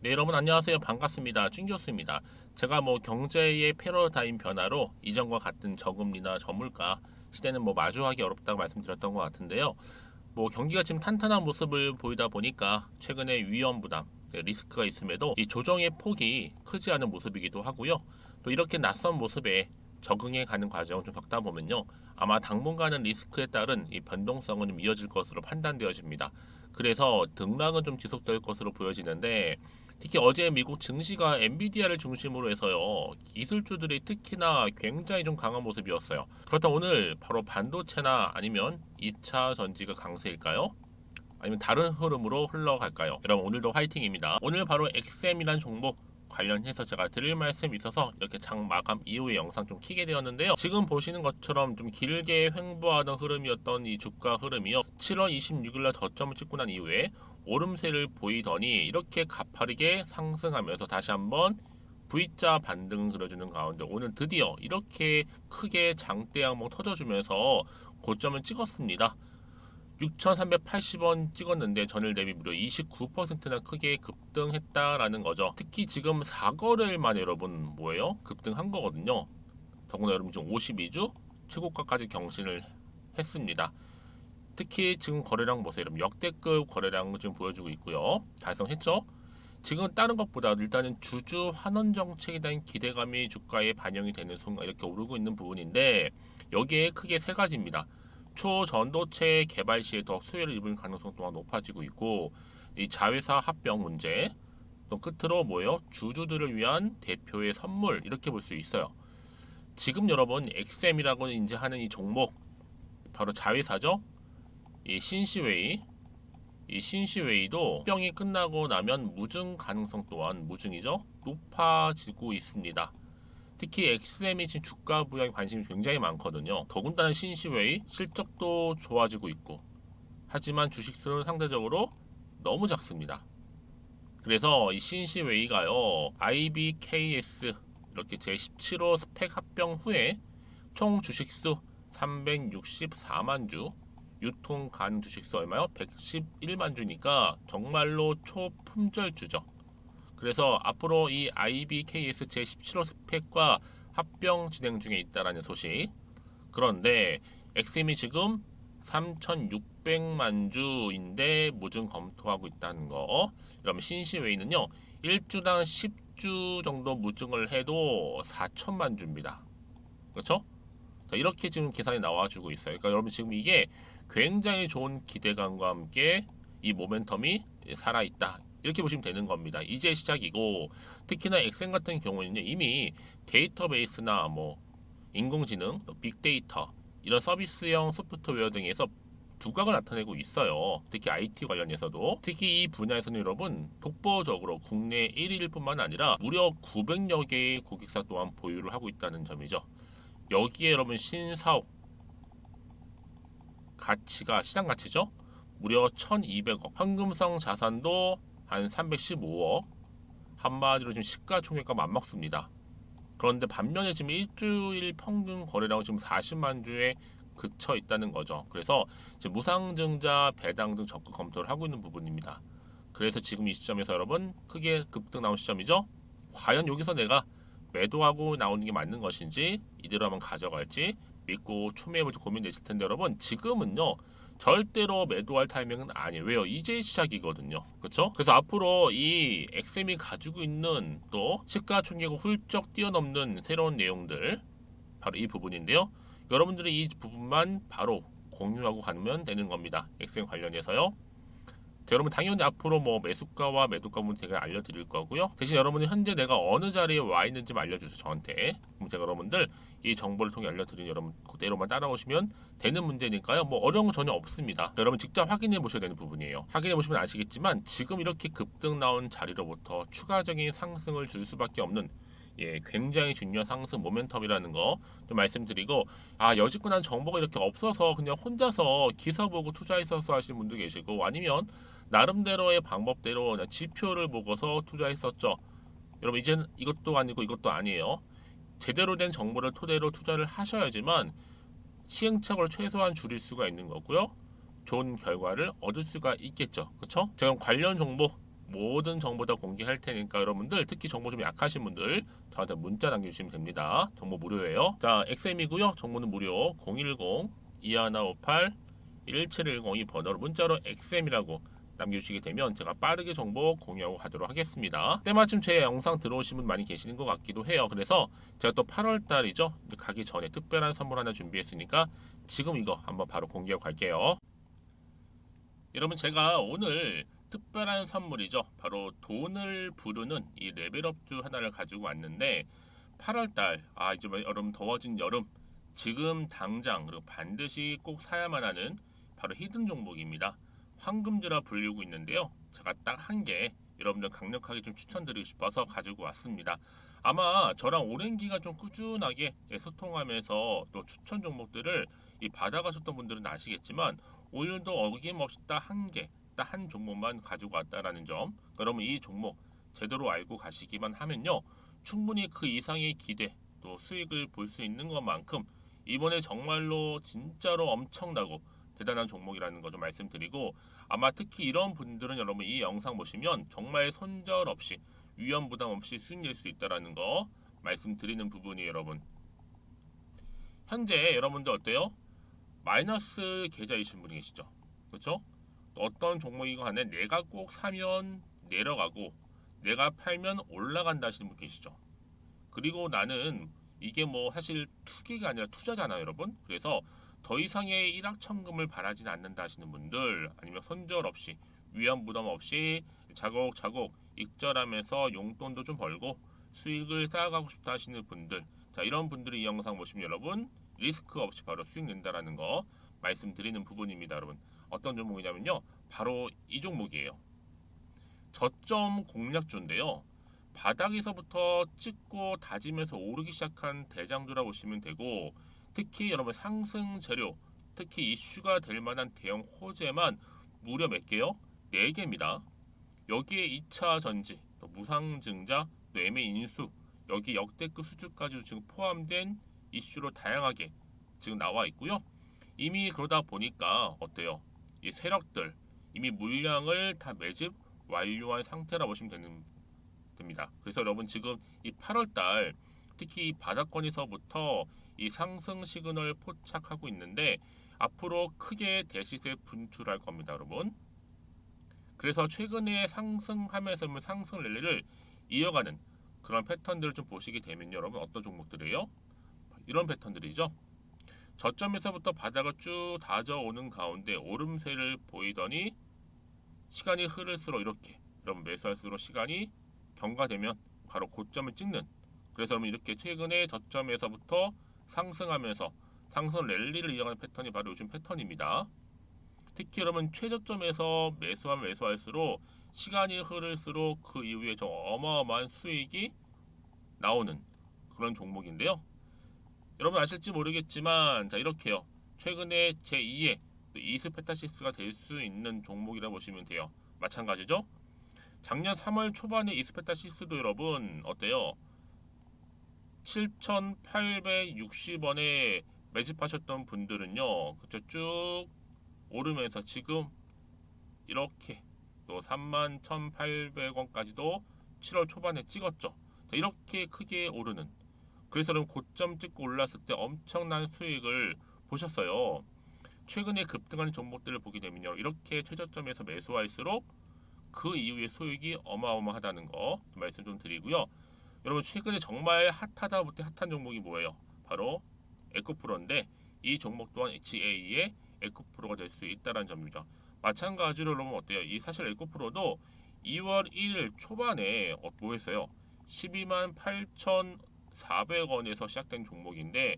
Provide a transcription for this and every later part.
네, 여러분 안녕하세요. 반갑습니다. 준교수입니다. 제가 경제의 패러다임 변화로 이전과 같은 저금리나 저물가 시대는 마주하기 어렵다고 말씀드렸던 것 같은데요. 경기가 지금 탄탄한 모습을 보이다 보니까 최근에 위험 부담, 리스크가 있음에도 이 조정의 폭이 크지 않은 모습이기도 하고요. 또 이렇게 낯선 모습에 적응해 가는 과정을 좀 겪다 보면요. 아마 당분간은 리스크에 따른 이 변동성은 좀 이어질 것으로 판단되어집니다. 그래서 등락은 좀 지속될 것으로 보여지는데 특히 어제 미국 증시가 엔비디아를 중심으로 해서요. 기술주들이 특히나 굉장히 좀 강한 모습이었어요. 그렇다면 오늘 바로 반도체나 아니면 2차 전지가 강세일까요? 아니면 다른 흐름으로 흘러갈까요? 여러분 오늘도 화이팅입니다. 오늘 바로 XM이란 종목 관련해서 제가 드릴 말씀이 있어서 이렇게 장 마감 이후에 영상 좀 키게 되었는데요. 지금 보시는 것처럼 좀 길게 횡보하던 흐름이었던 이 주가 흐름이요. 7월 26일날 저점을 찍고 난 이후에 오름세를 보이더니 이렇게 가파르게 상승하면서 다시 한번 V자 반등 그려주는 가운데 오늘 드디어 이렇게 크게 장대 양봉 터져주면서 고점을 찍었습니다. 6,380원 찍었는데 전일 대비 무려 29%나 크게 급등했다라는 거죠. 특히 지금 4거래일 만에 여러분 뭐예요? 급등한 거거든요. 더구나 여러분 지금 52주 최고가까지 경신을 했습니다. 특히 지금 거래량 보세요. 여러분 역대급 거래량 지금 보여주고 있고요. 달성했죠? 지금 다른 것보다 일단은 주주 환원 정책에 대한 기대감이 주가에 반영이 되는 순간 이렇게 오르고 있는 부분인데 여기에 크게 세 가지입니다. 초전도체 개발 시에 더 수혜를 입을 가능성 또한 높아지고 있고 이 자회사 합병 문제 또 끝으로 뭐예요? 주주들을 위한 대표의 선물 이렇게 볼 수 있어요. 지금 여러분 XM이라고 이제 하는 이 종목 바로 자회사죠. 이 신시웨이도 합병이 끝나고 나면 무증 가능성 또한 무증이죠. 높아지고 있습니다. 특히 XM이 지금 주가 부양에 관심이 굉장히 많거든요. 더군다나 신시웨이 실적도 좋아지고 있고 하지만 주식수는 상대적으로 너무 작습니다. 그래서 이 신시웨이가요 IBKS 이렇게 제17호 스펙 합병 후에 총 주식수 364만 주 유통 가능 주식수 얼마요? 111만 주니까 정말로 초품절주죠. 그래서 앞으로 이 IBKS 제17호 스펙과 합병 진행 중에 있다라는 소식. 그런데 XM이 지금 3,600만 주인데 무증 검토하고 있다는 거. 그럼 신시웨이는요. 1주당 10주 정도 무증을 해도 4천만 주입니다. 그렇죠? 이렇게 지금 계산이 나와주고 있어요. 그러니까 여러분 지금 이게 굉장히 좋은 기대감과 함께 이 모멘텀이 살아있다. 이렇게 보시면 되는 겁니다. 이제 시작이고 특히나 엑센 같은 경우에는 이미 데이터베이스나 인공지능, 빅데이터 이런 서비스형 소프트웨어 등에서 두각을 나타내고 있어요. 특히 IT 관련해서도 특히 이 분야에서는 여러분 독보적으로 국내 1위일 뿐만 아니라 무려 900여 개의 고객사 또한 보유를 하고 있다는 점이죠. 여기에 여러분 신사옥 가치가 시장 가치죠. 무려 1,200억. 현금성 자산도 한 315억. 한마디로 지금 시가총액과 맞먹습니다. 그런데 반면에 지금 일주일 평균 거래량은 지금 40만 주에 그쳐 있다는 거죠. 그래서 지금 무상증자 배당 등 적극 검토를 하고 있는 부분입니다. 그래서 지금 이 시점에서 여러분 크게 급등 나온 시점이죠. 과연 여기서 내가 매도하고 나오는 게 맞는 것인지 이대로 한번 가져갈지 믿고 추매해볼지 고민되실 텐데 여러분 지금은요 절대로 매도할 타이밍은 아니에요. 왜요? 이제 시작이거든요. 그렇죠? 그래서 앞으로 이 XM이 가지고 있는 또 시가총액을 훌쩍 뛰어넘는 새로운 내용들 바로 이 부분인데요. 여러분들이 이 부분만 바로 공유하고 가면 되는 겁니다. XM 관련해서요. 자, 여러분 당연히 앞으로 매수가와 매도가 부분 제가 알려드릴 거고요. 대신 여러분이 현재 내가 어느 자리에 와 있는지 알려주세요 저한테. 그럼 제가 여러분들 이 정보를 통해 알려드린 여러분 그대로만 따라오시면 되는 문제니까요. 어려운 거 전혀 없습니다. 여러분 직접 확인해 보셔야 되는 부분이에요. 확인해 보시면 아시겠지만 지금 이렇게 급등 나온 자리로부터 추가적인 상승을 줄 수밖에 없는 굉장히 중요한 상승 모멘텀이라는 거 좀 말씀드리고 여지껏 정보가 이렇게 없어서 그냥 혼자서 기사 보고 투자했어서 하시는 분도 계시고 아니면 나름대로의 방법대로 그냥 지표를 보고서 투자했었죠. 여러분 이제는 이것도 아니고 이것도 아니에요. 제대로 된 정보를 토대로 투자를 하셔야지만 시행착오를 최소한 줄일 수가 있는 거고요. 좋은 결과를 얻을 수가 있겠죠. 그렇죠? 제가 관련 종목 모든 정보 다 공개할 테니까 여러분들 특히 정보 좀 약하신 분들 저한테 문자 남겨주시면 됩니다. 정보 무료예요. 자, XM이고요. 정보는 무료. 010-2158-1710 이 번호로 문자로 XM이라고 남겨주시게 되면 제가 빠르게 정보 공유하고 가도록 하겠습니다. 때마침 제 영상 들어오신 분 많이 계시는 것 같기도 해요. 그래서 제가 또 8월 달이죠. 가기 전에 특별한 선물 하나 준비했으니까 지금 이거 한번 바로 공개하고 갈게요. 여러분, 제가 오늘 특별한 선물이죠. 바로 돈을 부르는 이 레벨업주 하나를 가지고 왔는데 8월달, 이제 여름 더워진 여름, 지금 당장 그리고 반드시 꼭 사야만 하는 바로 히든 종목입니다. 황금주라 불리고 있는데요. 제가 딱 한 개 여러분들 강력하게 좀 추천드리고 싶어서 가지고 왔습니다. 아마 저랑 오랜 기간 좀 꾸준하게 소통하면서 또 추천 종목들을 받아가셨던 분들은 아시겠지만 오늘도 어김없이 딱 한 개, 딱 한 종목만 가지고 왔다라는 점. 그러면 이 종목 제대로 알고 가시기만 하면요, 충분히 그 이상의 기대 또 수익을 볼 수 있는 것만큼 이번에 정말로 진짜로 엄청나고 대단한 종목이라는 거 좀 말씀드리고, 아마 특히 이런 분들은 여러분 이 영상 보시면 정말 손절 없이 위험 부담 없이 수익 낼 수 있다라는 거 말씀드리는 부분이, 여러분 현재 여러분들 어때요? 마이너스 계좌이신 분이 계시죠? 그렇죠? 어떤 종목이건 간에 내가 꼭 사면 내려가고 내가 팔면 올라간다 하시는 분 계시죠? 그리고 나는 이게 뭐 사실 투기가 아니라 투자잖아요, 여러분. 그래서 더 이상의 일확천금을 바라진 않는다 하시는 분들, 아니면 손절 없이 위험 부담 없이 차곡차곡 익절하면서 용돈도 좀 벌고 수익을 쌓아가고 싶다 하시는 분들, 자, 이런 분들이 이 영상 보시면 여러분 리스크 없이 바로 수익 낸다라는 거 말씀드리는 부분입니다. 여러분, 어떤 종목이냐면요, 바로 이 종목이에요. 저점 공략주인데요, 바닥에서부터 찍고 다지면서 오르기 시작한 대장주라 보시면 되고, 특히 여러분 상승 재료, 특히 이슈가 될 만한 대형 호재만 무려 몇 개요? 4개입니다. 여기에 2차 전지, 또 무상증자, 또 매매 인수, 여기 역대급 수주까지 지금 포함된 이슈로 다양하게 지금 나와 있고요. 이미 그러다 보니까 어때요? 이 세력들 이미 물량을 다 매집 완료한 상태라 보시면 됩니다. 그래서 여러분 지금 이 8월달 특히 이 바닥권에서부터 이 상승 시그널 포착하고 있는데 앞으로 크게 대시세 분출할 겁니다, 여러분. 그래서 최근에 상승하면서 상승 랠리를 이어가는 그런 패턴들을 좀 보시게 되면 여러분 어떤 종목들이에요? 이런 패턴들이죠. 저점에서부터 바닥을 쭉 다져오는 가운데 오름세를 보이더니 시간이 흐를수록 이렇게 여러분 매수할수록 시간이 경과되면 바로 고점을 찍는, 그래서 여러분 이렇게 최근에 저점에서부터 상승하면서 상승 랠리를 이어가는 패턴이 바로 요즘 패턴입니다. 특히 여러분 최저점에서 매수하면 매수할수록 시간이 흐를수록 그 이후에 좀 어마어마한 수익이 나오는 그런 종목인데요. 여러분 아실지 모르겠지만 자, 이렇게요, 최근에 제2의 이스페타시스가 될 수 있는 종목이라 보시면 돼요. 마찬가지죠. 작년 3월 초반에 이스페타시스도 여러분 어때요? 7,860원에 매집하셨던 분들은요, 그쵸, 쭉 오르면서 지금 이렇게 또 31,800원까지도 7월 초반에 찍었죠. 자, 이렇게 크게 오르는, 그래서 여러분 고점 찍고 올랐을 때 엄청난 수익을 보셨어요. 최근에 급등하는 종목들을 보게 되면요, 이렇게 최저점에서 매수할수록 그 이후에 수익이 어마어마하다는 거 말씀 좀 드리고요. 여러분 최근에 정말 핫하다 못해 핫한 종목이 뭐예요? 바로 에코프로인데 이 종목 또한 HA의 에코프로가 될 수 있다는 점입니다. 마찬가지로 여러분 어때요? 이 사실 에코프로도 2월 1일 초반에 뭐 했어요? 12만 8,400원에서 시작된 종목인데,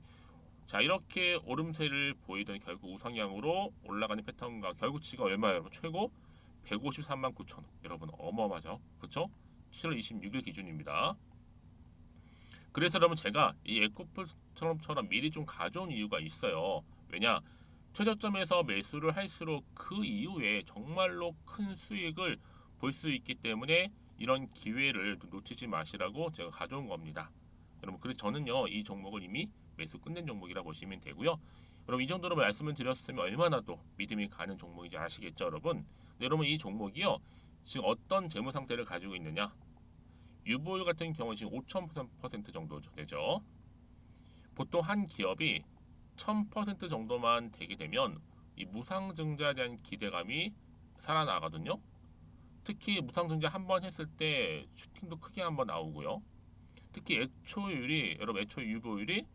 자, 이렇게 오름세를 보이던 결국 우상향으로 올라가는 패턴과 결국 지금 얼마예요, 여러분? 최고 153만 9천 원. 여러분 어마어마하죠, 그렇죠? 7월 26일 기준입니다. 그래서 여러분 제가 이 에코프처럼 미리 좀 가져온 이유가 있어요. 왜냐? 최저점에서 매수를 할수록 그 이후에 정말로 큰 수익을 볼 수 있기 때문에 이런 기회를 놓치지 마시라고 제가 가져온 겁니다. 여러분, 그래서 저는요 이 종목을 이미 매수 끝낸 종목이라 보시면 되고요. 여러분 이 정도로 말씀을 드렸으면 얼마나 또 믿음이 가는 종목인지 아시겠죠, 여러분? 여러분 이 종목이요 지금 어떤 재무 상태를 가지고 있느냐? 유보율 같은 경우는 지금 5,000% 정도 되죠. 보통 한 기업이 1,000% 정도만 되게 되면 이 무상증자에 대한 기대감이 살아나거든요. 특히 무상증자 한 번 했을 때 슈팅도 크게 한 번 나오고요. 특히 애초율이 여러분 애초 유보율이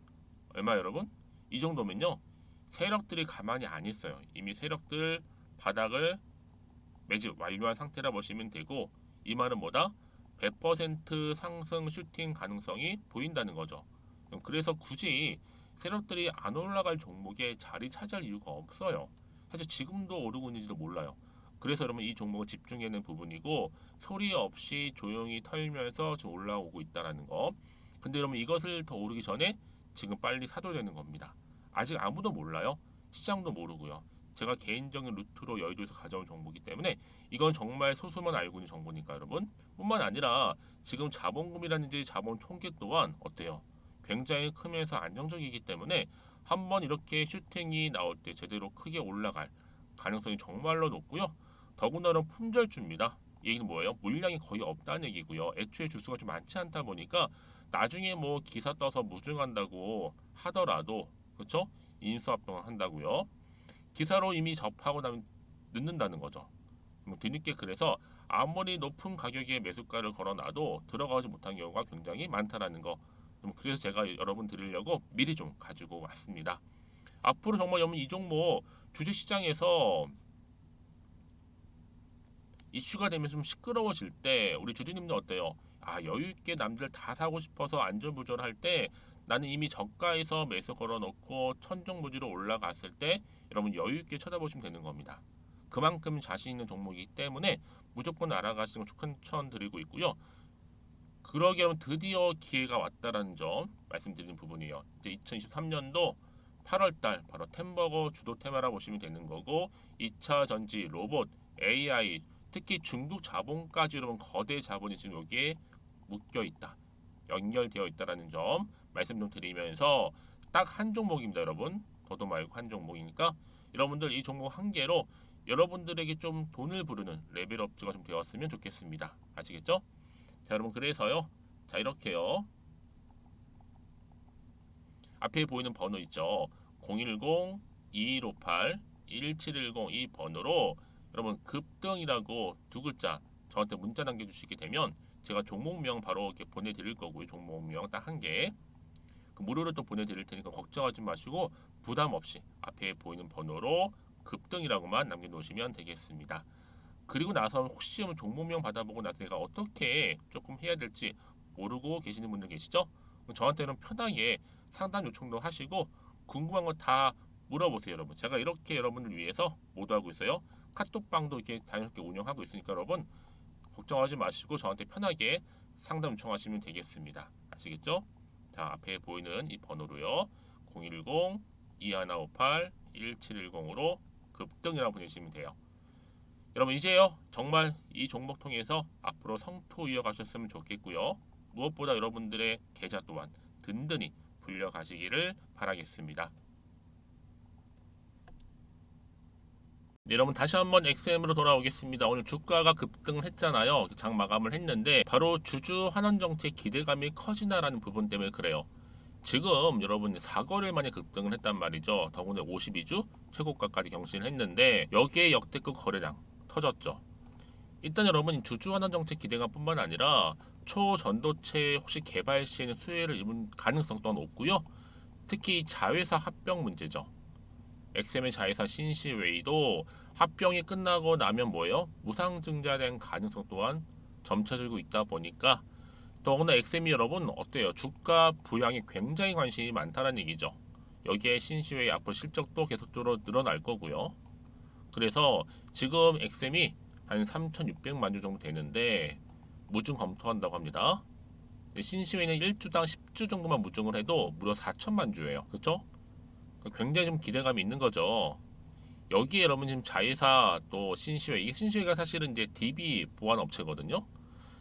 얼마 여러분? 이 정도면요. 세력들이 가만히 안 있어요. 이미 세력들 바닥을 매집 완료한 상태라 보시면 되고 이 말은 뭐다? 100% 상승 슈팅 가능성이 보인다는 거죠. 그래서 굳이 세력들이 안 올라갈 종목에 자리 차지할 이유가 없어요. 사실 지금도 오르고 있는지도 몰라요. 그래서 여러분 이 종목을 집중해야 하는 부분이고 소리 없이 조용히 털면서 지금 올라오고 있다는 거. 근데 여러분 이것을 더 오르기 전에 지금 빨리 사도 되는 겁니다. 아직 아무도 몰라요. 시장도 모르고요. 제가 개인적인 루트로 여의도에서 가져온 정보이기 때문에 이건 정말 소수만 알고 있는 정보니까 여러분. 뿐만 아니라 지금 자본금이라든지 자본 총계 또한 어때요? 굉장히 크면서 안정적이기 때문에 한번 이렇게 슈팅이 나올 때 제대로 크게 올라갈 가능성이 정말로 높고요. 더군다나 품절주입니다. 이 얘기는 뭐예요? 물량이 거의 없다는 얘기고요. 애초에 주수가 좀 많지 않다 보니까 나중에 뭐 기사 떠서 무증한다고 하더라도 그렇죠? 인수합병을 한다고요. 기사로 이미 접하고 나면 늦는다는 거죠. 뒤늦게 그래서 아무리 높은 가격에 매수가를 걸어놔도 들어가지 못한 경우가 굉장히 많다라는 거. 그래서 제가 여러분 드리려고 미리 좀 가지고 왔습니다. 앞으로 정말 여러분 이 종목 주식시장에서 이슈가 되면서 좀 시끄러워질 때 우리 주주님들 어때요? 아 여유 있게 남들 다 사고 싶어서 안절부절할 때 나는 이미 저가에서 매수 걸어놓고 천정부지로 올라갔을 때 여러분 여유 있게 쳐다보시면 되는 겁니다. 그만큼 자신 있는 종목이기 때문에 무조건 알아가시는 걸 추천드리고 있고요. 그러기 여러분 드디어 기회가 왔다라는 점 말씀드리는 부분이에요. 이제 2023년도 8월달 바로 템버거 주도 테마라 보시면 되는 거고 2차 전지, 로봇, AI 특히 중국 자본까지 여러분 거대 자본이 지금 여기에 묶여 있다. 연결되어 있다라는 점 말씀 좀 드리면서 딱 한 종목입니다, 여러분. 더도 말고 한 종목이니까 여러분들 이 종목 한 개로 여러분들에게 좀 돈을 부르는 레벨업주가 좀 되었으면 좋겠습니다. 아시겠죠? 자, 여러분 그래서요. 자, 이렇게요. 앞에 보이는 번호 있죠. 010-2158-1710 이 번호로 여러분 급등이라고 두 글자 저한테 문자 남겨주시게 되면 제가 종목명 바로 이렇게 보내드릴 거고요. 종목명 딱 한 개. 그 무료로 또 보내드릴 테니까 걱정하지 마시고 부담 없이 앞에 보이는 번호로 급등이라고만 남겨놓으시면 되겠습니다. 그리고 나서 혹시 종목명 받아보고 나서 내가 어떻게 조금 해야 될지 모르고 계시는 분들 계시죠? 저한테는 편하게 상담 요청도 하시고 궁금한 거 다 물어보세요, 여러분. 제가 이렇게 여러분을 위해서 모두하고 있어요. 카톡방도 이렇게 자연스럽게 운영하고 있으니까 여러분 걱정하지 마시고 저한테 편하게 상담 요청하시면 되겠습니다. 아시겠죠? 자, 앞에 보이는 이 번호로요. 010-2158-1710으로 급등이라고 보내시면 돼요. 여러분 이제요 정말 이 종목 통해서 앞으로 성투 이어가셨으면 좋겠고요. 무엇보다 여러분들의 계좌 또한 든든히 불려가시기를 바라겠습니다. 네, 여러분 다시 한번 XM으로 돌아오겠습니다. 오늘 주가가 급등을 했잖아요. 장 마감을 했는데 바로 주주 환원 정책 기대감이 커지나라는 부분 때문에 그래요. 지금 여러분 4거래일 만에 급등을 했단 말이죠. 더군다나 52주 최고가까지 경신을 했는데 여기에 역대급 거래량 터졌죠. 일단 여러분 주주 환원 정책 기대감뿐만 아니라 초전도체 혹시 개발 시에는 수혜를 입은 가능성 또한 높고요. 특히 자회사 합병 문제죠. 엑셈의 자회사 신시웨이도 합병이 끝나고 나면 뭐예요? 무상증자된 가능성 또한 점쳐지고 있다 보니까 더구나 엑셈이 여러분 어때요? 주가 부양에 굉장히 관심이 많다는 얘기죠. 여기에 신시웨이 앞으로 실적도 계속적으로 늘어날 거고요. 그래서 지금 엑셈이 한 3,600만 주 정도 되는데 무증 검토한다고 합니다. 신시웨이는 1주당 10주 정도만 무증을 해도 무려 4천만 주예요. 그렇죠? 굉장히 좀 기대감이 있는 거죠. 여기에 여러분 지금 자회사 또 신시웨이 이게 신시웨이가 사실은 이제 DB 보안 업체거든요.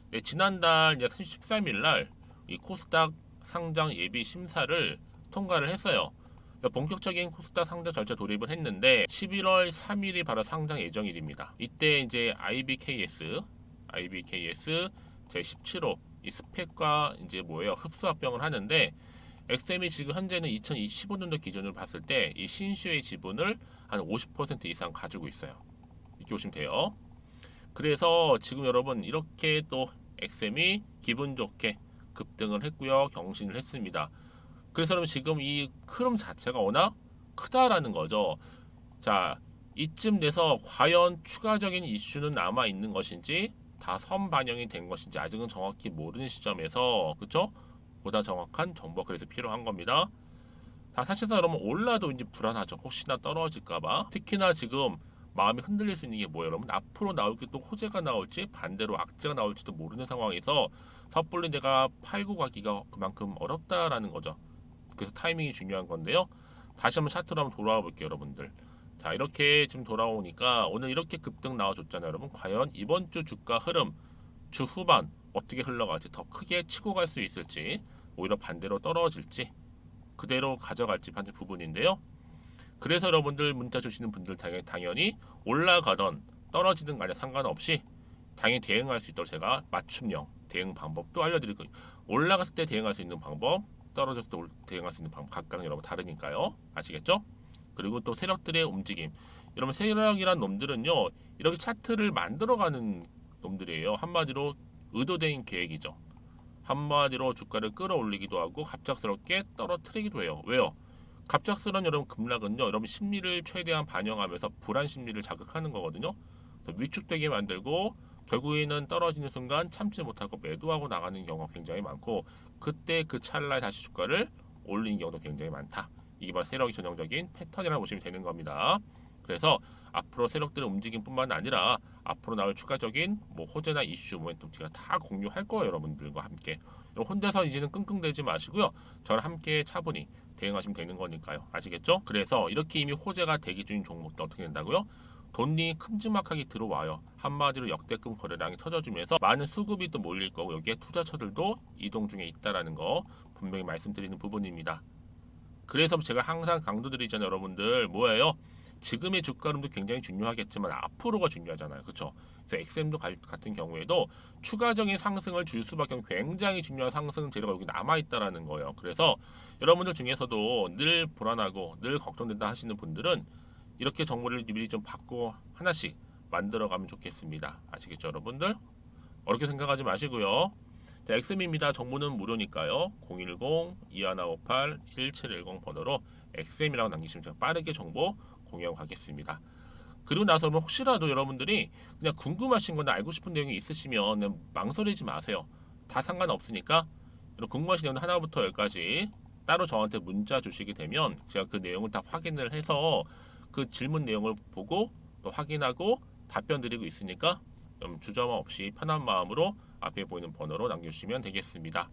네, 지난달 이제 13일 날 이 코스닥 상장 예비 심사를 통과를 했어요. 그러니까 본격적인 코스닥 상장 절차 돌입을 했는데 11월 3일이 바로 상장 예정일입니다. 이때 이제 IBKS IBKS 제17호 이 스펙과 이제 뭐예요? 흡수합병을 하는데 엑셈이 지금 현재는 2015년도 기준으로 봤을 때 이 신슈의 지분을 한 50% 이상 가지고 있어요. 이렇게 보시면 돼요. 그래서 지금 여러분 이렇게 또 엑셈이 기분 좋게 급등을 했고요. 경신을 했습니다. 그래서 여러분 지금 이 흐름 자체가 워낙 크다라는 거죠. 자, 이쯤 돼서 과연 추가적인 이슈는 남아 있는 것인지 다 선반영이 된 것인지 아직은 정확히 모르는 시점에서 그렇죠? 보다 정확한 정보가 그래서 필요한 겁니다. 자, 사실상 여러분 올라도 이제 불안하죠. 혹시나 떨어질까봐. 특히나 지금 마음이 흔들릴 수 있는 게 뭐예요, 여러분? 앞으로 나올 게 또 호재가 나올지 반대로 악재가 나올지도 모르는 상황에서 섣불리 내가 팔고 가기가 그만큼 어렵다라는 거죠. 그래서 타이밍이 중요한 건데요. 다시 한번 차트로 한번 돌아와 볼게요, 여러분들. 자, 이렇게 지금 돌아오니까 오늘 이렇게 급등 나와줬잖아요, 여러분. 과연 이번 주 주가 흐름 주 후반 어떻게 흘러갈지, 더 크게 치고 갈 수 있을지, 오히려 반대로 떨어질지 그대로 가져갈지 하는 부분인데요. 그래서 여러분들 문자 주시는 분들 당연히 올라가던 떨어지든 간에 상관없이 당연히 대응할 수 있도록 제가 맞춤형 대응 방법도 알려드릴 거예요. 올라갔을 때 대응할 수 있는 방법, 떨어졌을 때 대응할 수 있는 방법 각각 여러분 다르니까요. 아시겠죠? 그리고 또 세력들의 움직임. 여러분 세력이란 놈들은요, 이렇게 차트를 만들어가는 놈들이에요. 한마디로 의도된 계획이죠. 한마디로 주가를 끌어올리기도 하고 갑작스럽게 떨어뜨리기도 해요. 왜요? 갑작스러운 여러분 급락은요, 여러분 심리를 최대한 반영하면서 불안 심리를 자극하는 거거든요. 그래서 위축되게 만들고 결국에는 떨어지는 순간 참지 못하고 매도하고 나가는 경우가 굉장히 많고, 그때 그 찰나에 다시 주가를 올리는 경우도 굉장히 많다. 이게 바로 세력이 전형적인 패턴이라고 보시면 되는 겁니다. 그래서 앞으로 세력들의 움직임뿐만 아니라 앞으로 나올 추가적인 뭐 호재나 이슈, 모멘텀 제가 다 공유할 거예요, 여러분들과 함께. 혼자서 이제는 끙끙대지 마시고요. 저랑 함께 차분히 대응하시면 되는 거니까요. 아시겠죠? 그래서 이렇게 이미 호재가 대기 중인 종목들 어떻게 된다고요? 돈이 큼지막하게 들어와요. 한마디로 역대급 거래량이 터져주면서 많은 수급이 또 몰릴 거고, 여기에 투자처들도 이동 중에 있다라는 거 분명히 말씀드리는 부분입니다. 그래서 제가 항상 강조드리잖아요, 여러분들. 뭐예요? 지금의 주가 흐름도 굉장히 중요하겠지만 앞으로가 중요하잖아요. 그렇죠? 그래서 엑셈도 같은 경우에도 추가적인 상승을 줄 수밖에 없는 굉장히 중요한 상승 재료가 여기 남아있다라는 거예요. 그래서 여러분들 중에서도 늘 불안하고 늘 걱정된다 하시는 분들은 이렇게 정보를 미리 좀 받고 하나씩 만들어가면 좋겠습니다. 아시겠죠, 여러분들? 어렵게 생각하지 마시고요. 자, 엑셈입니다. 정보는 무료니까요. 010-2158-1710 번호로 엑셈이라고 남기시면 제가 빠르게 정보 공유하고 가겠습니다. 그리고 나서 혹시라도 여러분들이 그냥 궁금하신 거나 알고 싶은 내용이 있으시면 그냥 망설이지 마세요. 다 상관없으니까 궁금하신 내용 하나부터 열까지 따로 저한테 문자 주시게 되면 제가 그 내용을 다 확인을 해서 그 질문 내용을 보고 또 확인하고 답변 드리고 있으니까 주저함 없이 편한 마음으로 앞에 보이는 번호로 남겨주시면 되겠습니다.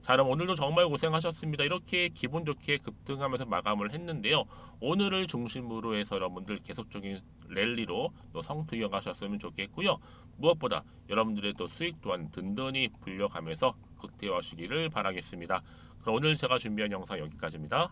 자, 그럼 오늘도 정말 고생하셨습니다. 이렇게 기분 좋게 급등하면서 마감을 했는데요. 오늘을 중심으로 해서 여러분들 계속적인 랠리로 또 성투 이어가셨으면 좋겠고요. 무엇보다 여러분들의 또 수익 또한 든든히 불려가면서 극대화하시기를 바라겠습니다. 그럼 오늘 제가 준비한 영상 여기까지입니다.